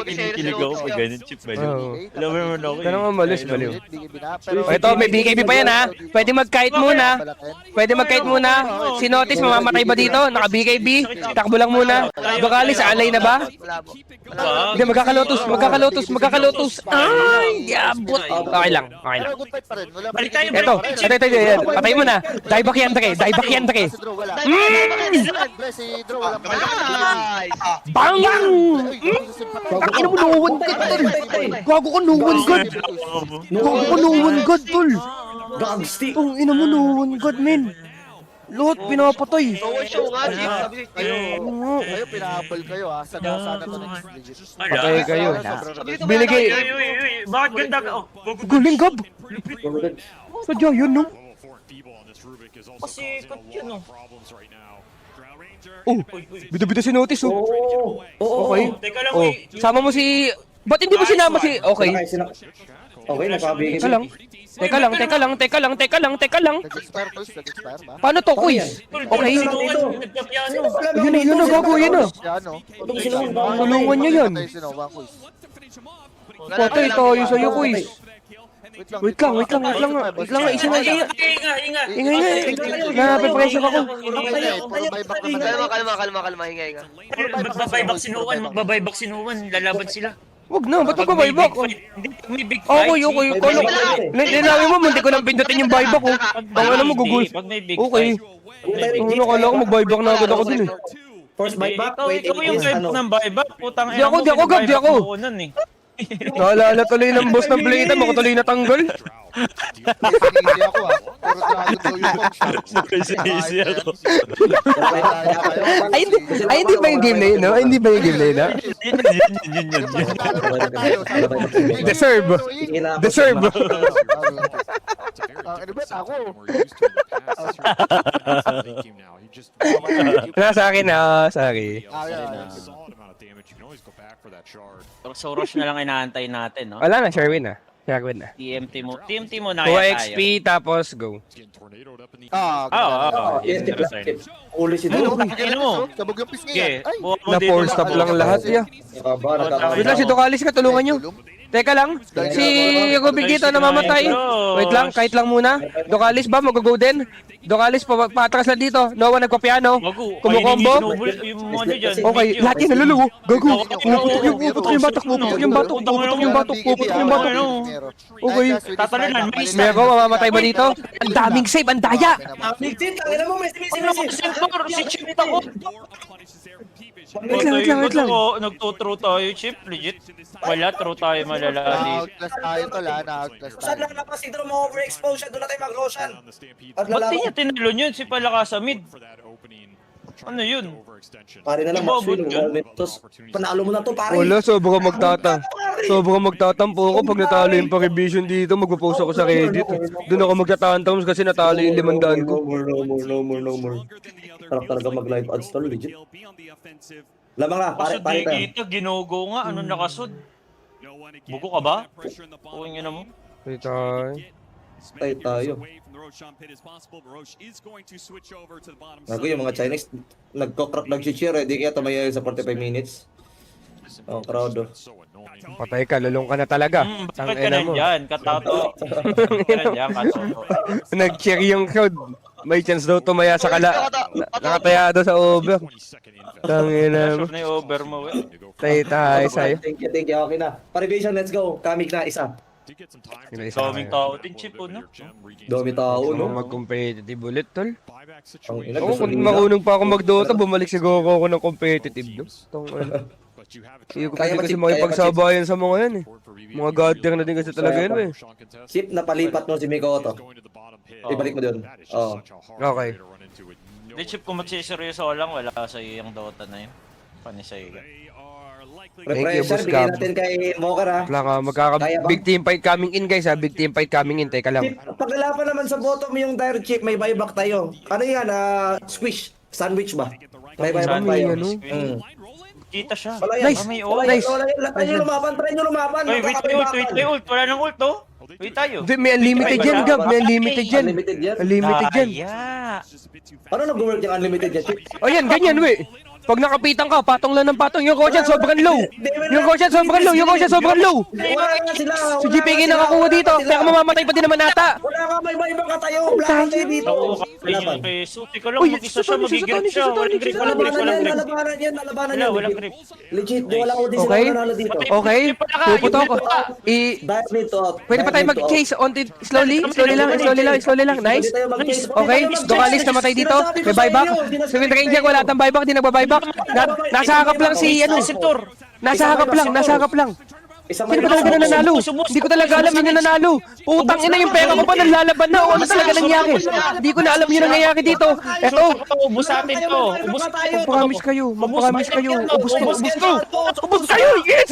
Kinikilig ako pag ganun, Chip. Oo. Alam mo naman ako. Kaya nga malis, baliw. Pero O ito, may BKB pa yan ha. Pwede mag-kite muna. Si Notice, mamamatay ba dito? Naka-BKB? Takbo lang muna. Bakalis, alay na ba? Hindi, magkakalotus. Ay, yabot. Okay lang. Pero good fight pa rin. Wala pa Balik tayo, Ito, yan. Patay mo na. Dieback yan, Daki. Si Draw wala. Bless, si Draw wala pa. Nice! Bang! Takin mo, no one god, tol. Gago ko, no one god, tol. Gagsti! Ang ina mo, no one god, men. Lahat pinapatay. Show nga, Chip. Sabi si Kayo, pinapal kayo ha. Sana to next legit. Patay kayo. Sabi dito, Binigay. Bakit ganda ka? Galing, Gab. Sadya yun, no? Level 4 feeble on this Rubik is also Kasi causing kot a yun, lot of oh. problems right now. Oh, bida-bida si Notice, oh. Oo. Okay. Teka lang, Oh, wait. sama mo si... Ba't hindi mo sinama si... Okay. Okay, nakabigay. Teka lang. Nag-expire to, nag-expire ba? Paano to, quiz? Okay. Yun na, gago, yun na. Yan o. Tulungan niyo yun. Patay tayo sa'yo, quiz. Wait lang. Isa nga. Inga. Nape-pressure ako. Kalma, hinga. Magbabayback sinuwan, lalaban sila. Wag na, ba't magbabayback? Hindi, may big fight. Okay. Kalo ko. Nilawin mo, hindi ko nang pindutin yung buyback, oh. Ang ano mo, gugul. Pag may big Okay. Ano, kala ko mag-buyback na agad ako dun eh. First bite back, wait, Ikaw yung type ng buyback. Putang Di ako, Gab, di ako. Naalala tuloy ng boss ng Blade, ako tuloy natanggal. Easy ako ha. Pero grabe daw yung box. Easy ako. Ay, hindi ba yung game na yun, no? Ha? Deserve. Ano ba ako? Nasa akin na, sorry. Solid amount of damage. You can always go back for that shard. So rush na lang inaantay natin, no? Wala na, Sherwin na. Sherwin na. TMT mo na 2 kaya XP, tayo. tapos go. It's getting tornadoed up in the Oo. Yes, uli si Drew. Ano mo? Sabog yung pisngi Okay, yan. Ay! buha mo Na dito. 4 stop lang lahat, yeah. Wait Wait lang, si Ducalis ka, tulungan nyo. Teka lang, si Rubik dito namamatay. Wait lang, kahit lang muna. Dokalis ba, mag-go din? Dokalis, patras lang dito. No one nagpa-piano. Kumukombo. Okay, lahat yan nalulugo. Gago. Puputok yung batok, puputok yung batok, puputok yung batok, puputok yung batok. Okay. Tatalinan, may Mego, mamamatay ba dito? Ang daming save, ang daya. Legit, tangina mo, Messi. Si Chip ako. Wait lang. Nagtutro tayo, Chip. Legit. Wala, true tayo malala. Na-outclass tayo tol ha, na-outclass Saan tayo. lang naman si Drum overexpose siya, doon na tayo mag-Roshan. At Ba't di niya lalaban. tinalo yun? Si Palaka sa mid. Ano yun? Pare na lang, Ibabot Maxwell, yun. momentos. Panalo mo na to, pare. Wala, sobrang magtatampo ko pag natalo yung pang-revision dito, magpo-post ako sa Reddit. Doon ako magtatantrums kasi natalo yung 500 ko. No more. Sarap talaga mag-live ads tol, legit. Lamang nga, pare Kasod tayo. di kita, ginugo nga. Ano nakasod? Bugo ka ba? Uwing ina mo. Tayo. Gago yung mga Chinese, nag-cheer eh, di kaya tumayo sa 45 minutes. Oh, crowd oh. Patay ka, lulong ka na talaga. Bakit ka nandyan? Katato. Bakit ka nandyan? Katato. Nag-cheer yung crowd. May chance daw tumaya sa nakataya daw sa over. Tangina mo. Sure na yung over mo, eh. Tayo sa'yo. Thank you, okay na. Parivision, let's go. Kamig na, isa. Daming tao din, Chip, no? Dami tao, no? Mag-competitive ulit, tol. Ang ina, Ako, gusto kung nila. marunong pa ako mag-Dota, bumalik siguro ako ng competitive, no? Hindi ko Kaya pwede ba, kasi Chip? makipagsabayan sa mga yan, eh. Mga godder na din kasi talaga yun, eh. Chip, napalipat mo si Miko Otto. Ibalik mo dun. Oo. Okay. Di, Chip, kung magsiseryoso lang, wala sa iyo yung Dota na yun. Panisay ka. Thank you, Refresher, Boss bigyan Gab. natin kay Moker, ha? Wala nga, Kaya ba? big team fight coming in, guys, ha. Big team fight coming in. Teka lang. Chip, paglalaban naman sa bottom yung direct chip, may buyback tayo. Ano yan, squish? Sandwich ba? May buyback Sandwich, tayo. ano? Kita siya. Wala yan. Nice. May Wala ult. yan, wala yan. Try nyo lumaban. Wait, may ult. Wala nang ult, oh. Wait tayo. Hindi, may unlimited yan, Gab. May unlimited yan. Unlimited yan. Unlimited yan. Daya. Paano nag-work yung unlimited yan, Chip? O yan, ganyan, we. Pag nakapitan ka, patong lang ng patong. Yung Roshan sobrang low. Yung Roshan sobrang low. Wala nga sila. Si GPK nakakuha dito, pero mamamatay pa din naman ata. Wala nga, may buyback ka tayo. Black tayo dito. Oo, kaya yung peso. Tika lang, Uy, mag-isa siya, si magigrip Tony, siya. si Tony, Walang grip, si walang grip, walang grip. Lalabanan yan. Wala, walang grip. Legit, wala ko din sila Okay. nanalo dito. Okay, puputo ko. Dive me to out. Pwede pa tayo mag-chase slowly lang. Nice. Okay, Dokalis namatay dito. May buyback. Si Wind Ranger wala tang buyback, di nagba-buyback. Nasa harap lang si Sector. Nasa harap lang. Sino ba talaga nanalo? Hindi ko talaga alam yung nanalo. Putang ina yung pera ko pa nalalaban na o ano talaga nangyari? Hindi ko na alam yung nangyayari dito. Eto, Ubus natin to. Ubus tayo. magpakamis kayo. Ubus kayo, yes!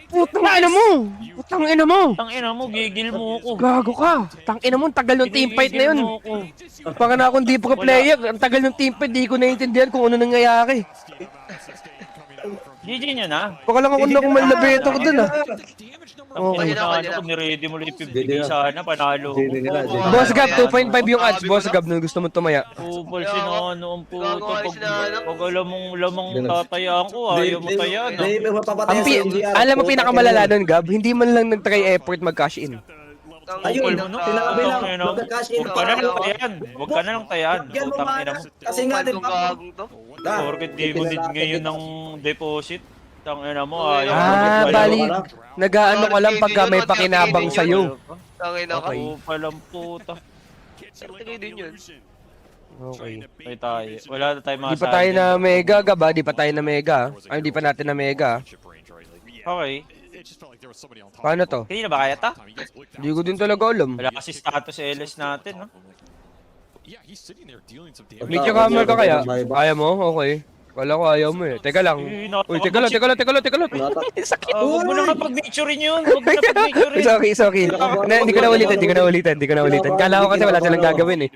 Putang ina mo. Tangina mo, gigil mo ako. Gago ka. Tangina mo, ang tagal ng teamfight na yun. Para na akong di pro player, ang tagal ng teamfight, di ko naiintindihan kung ano nangyayari. GG nyo na. Baka lang ako na kung malabeto ko dun ah. Tangina mo, ano, kung niready mo lang yung 50 sana, panalo ko. Boss Gab, 2.5 yung ads. Boss Gab, nung gusto mo tumaya. Kupal sinano ang puto. Pag alam mong lamang tatayaan ko, ayaw mo tayaan. Hindi, pero mapapatay sa NGR. Alam mo pinakamalala nun, Gab, hindi man lang nag-try effort mag-cash in. Ayun, Kupal mo, no? sinabi lang, Tangina mo. magka-cash in Huwag ka na lang tayan. Huwag ka na lang tayan. Yan mo Tangina mo. Kasi nga, di ba? Porket di mo din ngayon ng deposit. Tangina mo, ayaw mo. Ah, bali, nag-aano ka lang pagka may pakinabang sa'yo. Tangina ka. Kupal ang puta. Tingin din yun. Okay. Ay tayo. Wala na tayo Di pa tayo na mega, Gab, ah. Di pa tayo na mega. Ay, di pa natin na mega. Okay. Paano to? Kanina ba kaya ta? Hindi ko din talaga alam. Wala kasi status LS natin, no? Meet your camera ka kaya? Kaya mo? Okay. Kala ko ayaw mo eh. Teka lang. Uy, teka lang. Sakit. Huwag mo na kapag-picturein yun. Huwag mo na kapag-picturein. Sorry. Hindi ko na ulitin. Kala ko kasi wala silang gagawin eh.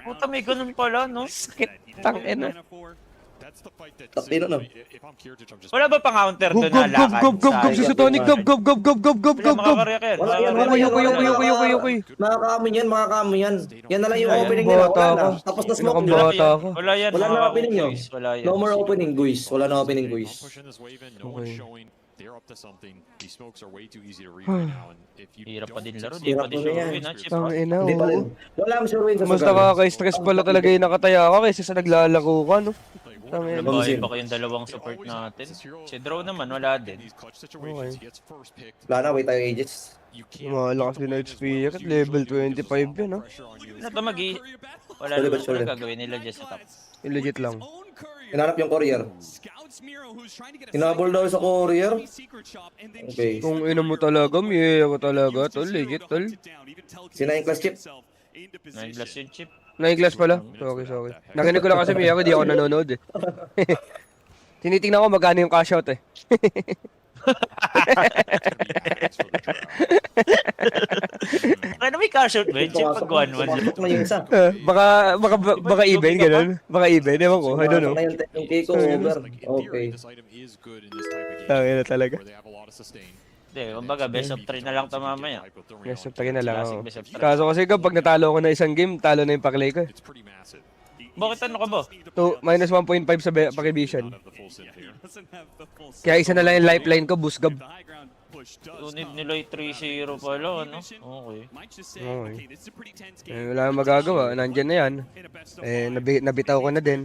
Puta, may ganun pala, no? Sakit. Tangina. Tapino na. Wala ba pang counter doon na lakad? Si Tonic. Go. Wala, makakarya ka yan. Wala yan, Okay. Makakamo yan. Yan na lang yung Wala yan. opening nila. Bata Wala na. ako. Tapos na Sino smoke kang nila. bata ako? Wala yan. Wala na mga opening nyo. guys. Wala yan. No more opening, guys. Wala na opening, guys. they're up to something. These smokes are way too easy to read right now, and if you Hirap pa don't din take laro, some- di pa din Hirap sure na yan. win ha, Chip. Tang ina, Hindi pa rin. oo. Wala akong sure win sa Mas Sugar. nakaka-stress pala talaga yung nakataya ka kaysa sa naglalaro ka, no? Like, Tang ina. Bang Babae Zin. pa kayong dalawang support natin. Si Draw naman, wala din. These clutch situations, Okay. he gets first picked. Wala na, wait tayo ages. You can't Malakas beat the din na win as XP well as yakit, you level usually do because 25 there's a yun, lot no? of pressure on you. Ano to wala Solid naman but solid. talaga gagawin nila dyan sa top. Yung legit lang. Hinanap yung courier. Hinabol daw sa courier. Okay. Kung ina mo talaga, miye ako talaga, tol, legit, tol. Sina yung class chip? 9 glass yung Chip. Nine-glass pala? Sorry, sorry. Nakinig ko lang kasi miye ako, di ako nanonood eh. Tinitingnan ko magkano yung cash out eh. Ano may cash out ba yun, Chip? Pag 1-1 lang. Pumasok na yung isa. Baka even, ganun. Baka even, ewan ko, I don't know. Pumasok na yung Kiko over. Like, in theory, Okay. this item is good in this type of game Tangina talaga. where they have a lot of sustain. Hindi, kumbaga best of 3 na lang to mamaya. Yes, takin na lang Classic ako. best of 3. Kaso kasi kapag natalo ko na isang game, talo na yung paklay ko eh. It's pretty massive. Bakit ano ka ba? Minus 1.5 sa pakivision. Not have the full synth here. Kaya isa na lang yung lifeline ko, Busgab. Unit nila yung 3-0 pala, ano? Okay. Eh, wala nang magagawa, nandyan na yan. Eh, nabitaw ko na din.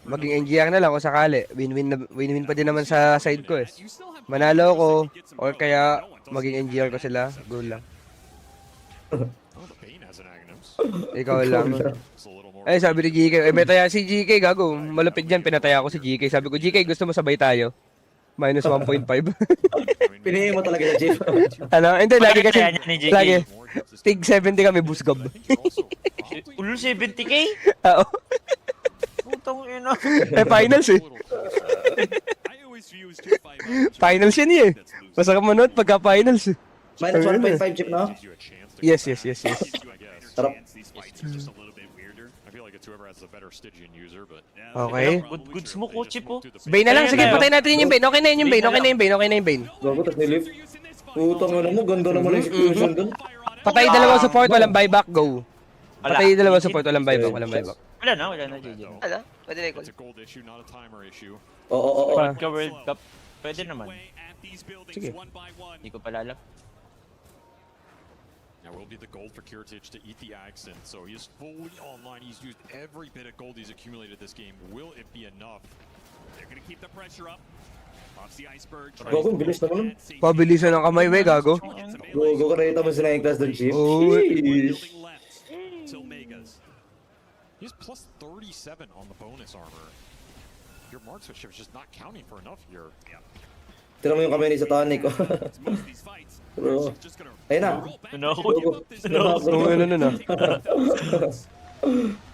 Maging NGR na lang kung sakali. Win-win pa din naman sa side ko eh. Manalo ko, or kaya maging NGR ko sila, goal lang. Oh, the Bane has an Aghanim's. Ikaw lang. It's a little more. Eh, sabi ni GK, may taya si GK, gago. Malupit dyan, pinataya ko si GK. Sabi ko, GK, gusto mo sabay tayo? Minus 1.5. Pinihin mo talaga yung Chief. Ano? Hindi, lagi kasi, Kaya niya ni JK. lagi. Tig 70 kami, Busgab. Ulo 70k? Oo. Putang ina. Eh, finals eh. Finals yan eh. Masarap manood pagka finals eh. Minus 1.5 Chip, no? Yes. Sarap. I feel like it's whoever has the better Stygian user, but Okay. Good goods mo, Coach po. Bane na lang. Sige, patay natin yung Bane. Okay na yun yung Bane. Okay na yung Bane. Okay na yung Bane. Gago, tas nilip. Putang ina mo, ganda naman yung execution dun. Patay dalawang support, walang buyback. Go. Wala. Patay dalawang support, walang buyback. Walang buyback. Wala na, JJ. Ano? Pwede na it's a gold issue, not a timer issue. Oo. Pagka World Cup, pwede naman. Sige. Hindi ko pala alam. Now will be the gold for Kiritich to eat the accent. So he is fully online. He's used every bit of gold he's accumulated this game. Will it be enough? They're gonna keep the pressure up. Pops the iceberg. Gago, bilis naman nun. Pabilisan ng kamay, we, gago. Gago ka nakita mo si Nine Class dun, Chief. Oh. Sheesh. Till Megas. He has plus 37 on the bonus armor. Your marksmanship is just not counting for enough here. Tira mo yung kamay ni Satanic. Most of these fights, Bro. just gonna Ayun na. Ano ako? Oo, ano na.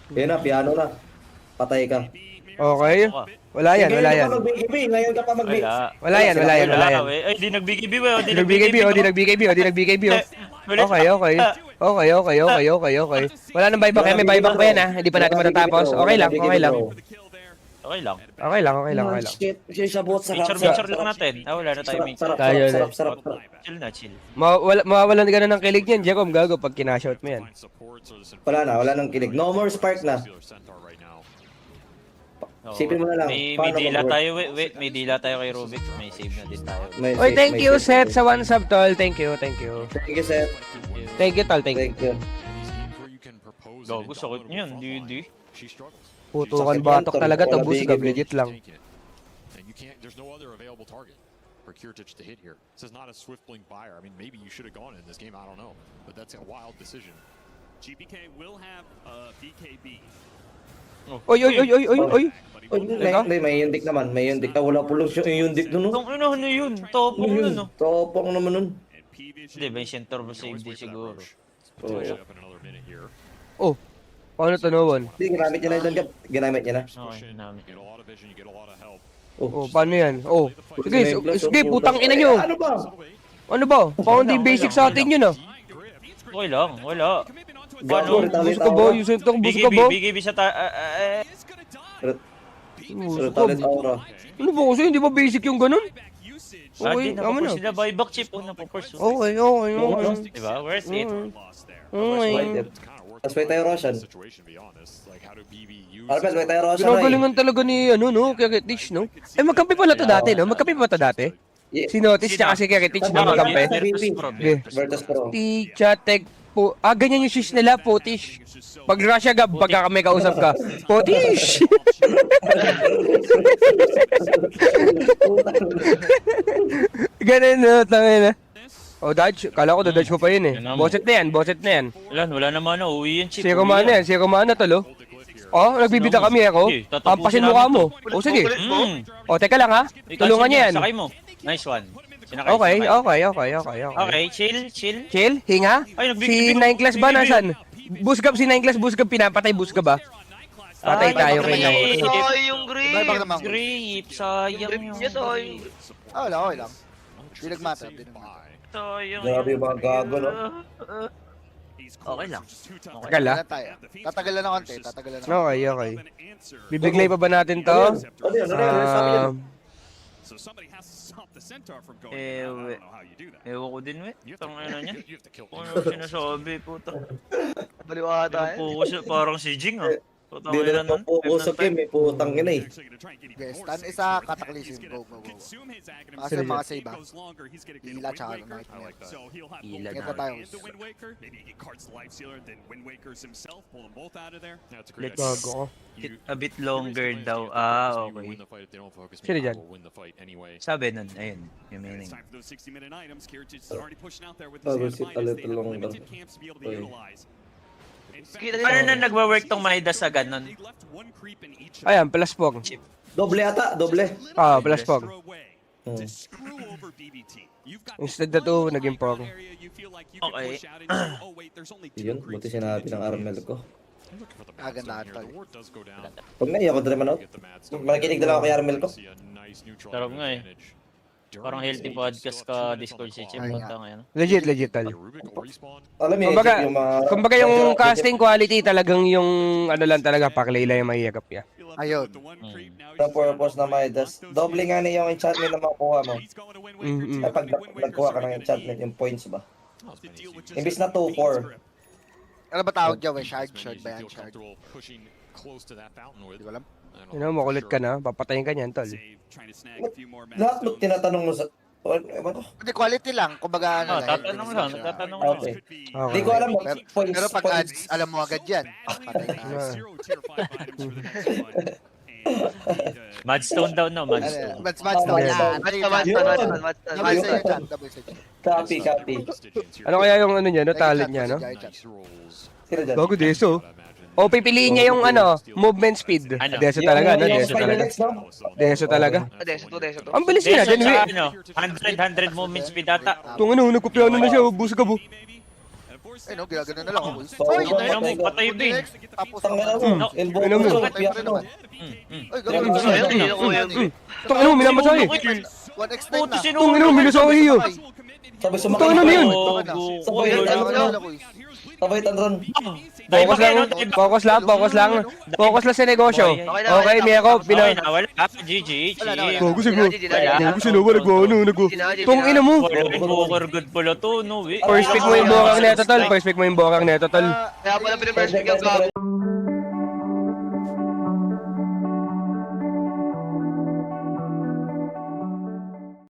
Ayun na, piano na. Patay ka. Okay. Wala yan, wala yan. Ngayon ka pa mag-BKB. Wala. Wala yan. Ay, di nag-BKB ba? Di nag-BKB, di nag-BKB. Okay. Wala nang buyback, may buyback pa yan ha. Hindi pa natin matatapos. Okay lang. Okay lang. Okay lang. Shit, sabot, sarap. Picture lang natin. Wala na tayo mixer. Sarap. Chill. Mawawalan ka na ng kilig yan, Jacob, gago, pag kinashout mo yan. Find supports or this Wala nang kilig. No more spark na. Centaur right now. Sipin mo na lang. May Paano dila mag-work? tayo, wait. May dila tayo kay Rubik. May save na din tayo. Oy, thank you, Seth, sa one sub, tol. Thank you. Thank you, Seth. Thank you, tol. Thank you. Thank you. These games where you can propose an Gago, sakit niyan. indomitable Di. frontline, she struggles. Putukan batok talaga to, Busgab, legit lang. Take it. And you can't, there's no other available target for Kiritich to hit here. This is not a swift blink buyer. I mean, maybe you should have gone in this game, I don't know. But that's a wild decision. GPK will have BKB. Oy. Oy, may yundik naman. May yundik. Wala po lang yung yundik dun, no? Ano yun? Topong Yun, nun, no? Topong naman nun. And P-Vision. Hindi, may center mo save di siguro. Potentially up in another minute here. Oh, paano to no one? Hindi, ginamit niya na yun, Gab. Ginamit niya na. Okay, namin. You get a lot of vision, you get a lot of help. Oh, paano yan? Oh, sige, putang ina nyo. Ano ba? Ano ba? Parang di basic sa atin yun ah. Okay lang, wala. Gago, Gusto ko ba? Yung center ko, gusto ko ba? BKB sa ta... Retaliate aura. Ano ba kasi? Hindi ba basic yung ganun? Okay, tama na. sila buyback chip. Una po first. Okay. Diba? Worth it. Okay. Tapos may tayo Roshan. Situation, to be honest. Like, how do BB use Alpes, may tayo Roshan, Roy. Pinagalingan talaga ni, ano, no? Kaya Dish, no? Eh, magkampi pala to dati, no? Magkampi pa to dati? Yeah. Si Notice tsaka si Kiritich na magkampi. Okay. Virtus Pro. Ticha, Tech, po. Ganyan yung shish nila, Potish. Pag Russia Gab, pagka kami kausap ka, Potish! Ganun no, tangin na. Oh, dodge. Kala ko dodge mo pa yun eh. Yan naman. Boset na yan, boset na yan. Wala naman na. Uwi yan, Chip. Zero mana yan, zero mana tol oh. Oh, nagbibida kami ako. Sige, tatapusin Pampasin mo ka namin mo. to. Oh, sige. Mm. Oh, teka lang ha. Tulungan niya yan. Sakay mo. Nice one. Sinakay, Okay, sinakay. okay. Okay, chill. Chill, hinga. Ay, Si 9 class ba nasan? Busgab si 9 class, busgab pinapatay, busgab ba? Patay tayo kay Ay, 9. Soy yung grip. Bye, baka naman. Grip, sayang Grip yung... niya, Soy. Wala, okay lang. Di nagmata. Sayang Grabe yung mga gago, no? Okay lang. Tagal ha? Tatagal tayo. Tatagalan ng konti. Tatagalan ng Okay. Bibiglay pa ba natin to? Ano yun? Sabi yan. So somebody has to stop the centaur from going. Eh, down. I we- don't know how you do that. Ewan ko din, we. Tangina niya. You have to kill Kung ano sinasabi, puta. Baliwata eh. Focus parang si Jing, ah. Puta, Hindi ina na nun. napupuso Kim, may putang ina eh. Actually gonna try and get even Guys, more stun safe. isa, cataclysm. He's Go, gonna go, go. consume his agony. Kasi mga If save, it ah. goes longer, he's gonna get Hila the tsaka Wind Waker. Nightmare. I like that. So he'll have Hila both na. Wind Tayo. and the Wind Waker. Maybe he cards the Life Sealer, then Wind Wakers himself, pull them both out of there. That's a great Let's- idea. Gago ko. A bit longer Here's the daw. lanes, you have to focus, and you will Okay. win the fight. If they don't focus, Sino I dyan? will win the fight anyway. Sabi nun, ayun. Yung And meaning. it's time for those 60-minute items. Kiritich is already pushing out there with Oh, his si hand of Midas. They have Talon limited lang. camps to be able to Okay. utilize. In fact, Kita Paano nila. na nagwa-work tong Maida sa ganun? they left one creep in each Ayan, plus pog. Doble ata, doble. Ah, plus pog. extra way to screw over BBT. You've got Instead na to, naging pog. area you feel like you can Okay. push out and you go, oh wait, there's only two Yun, creeps. buti sinabi ng Armel ko. I'm looking for the Ah, mad ganda stone here. tol. The ward does go down. Pag naiyak ko din manood. Get the mad stone. Makikinig na lang ako kay Armel ko. See a nice neutral Sarap nga eh. advantage. Parang healthy podcast ka, Discord si Chip. Ay, Punta ngayon. Legit tol. Rubik will respawn. Alam mo Kumbaga, yung mga... kumbaga yung casting quality talagang yung ano lang talaga, paklay lang yung mahiyagap niya. Ayun. Sa purpose na may das. Doble nga na yung enchantment na makuha mo. Mm-mm. Pag nagkuha ka ng enchantment, yung points ba? Oh, it's been easy. Imbis na 2-4. Ano ba tawag dyan? Shard? It's been Shard easy. ba yan? Feel Shard? comfortable pushing close to that fountain with. Hindi ko alam. I don't You know, know for makulit sure. ka na, papatayin ka niyan, tol. Lahat mo tinatanong mo sa... Ewan ko. Hindi, quality lang. Kumbaga ano Ah, lang. tatanong lang. Tatanong lang. Okay. Okay. Hindi ko alam. Points, Pero pag points. ads, alam mo agad yan. Patay na. Madstone daw, no? Ano, Madstone. Match daw Yeah. yan. Double sa iyo chat. Double sa iyo. Copy, copy. Ano kaya yung ano niya, no, talent niya, no? Nice rolls. Sino dyan? Bago Deso. O pipiliin niya yung ano, movement speed. Ano? Deso talaga, no? Yung Deso talaga. Spider-Legs, no? Deso talaga. Deso to. Ang bilis niya, Deso din sa we. ano, 100 movement speed ata. Itong ano, nagkopyano na siya, ubus ka bu. Ay no, ginagano na lang ako. Oy, Ayun mo, patay ba eh. Tapos Tangin na mo. Elbow Ano mo? mo. patay pa rin naman. Ay, gano'n. Itong ano, minamasay. 1x9 Puto na. sino? Itong ano, minamasay yun. Sabay Ito sumakay. ano yun? Sabay Sabay tanron. Focus lang, focus lang, focus lang. Focus lang sa negosyo. Okay, Miyako, Okay pina... na, wala. GG, Wala na, wala. Focus siguro. Wala. Focus sila, nagwano, Tong ina mo. Walker good pala to, no? First pick mo yung bokang neto, tol. First pick mo yung bokang neto, tol. Kaya pala pinag-first pick yung gago.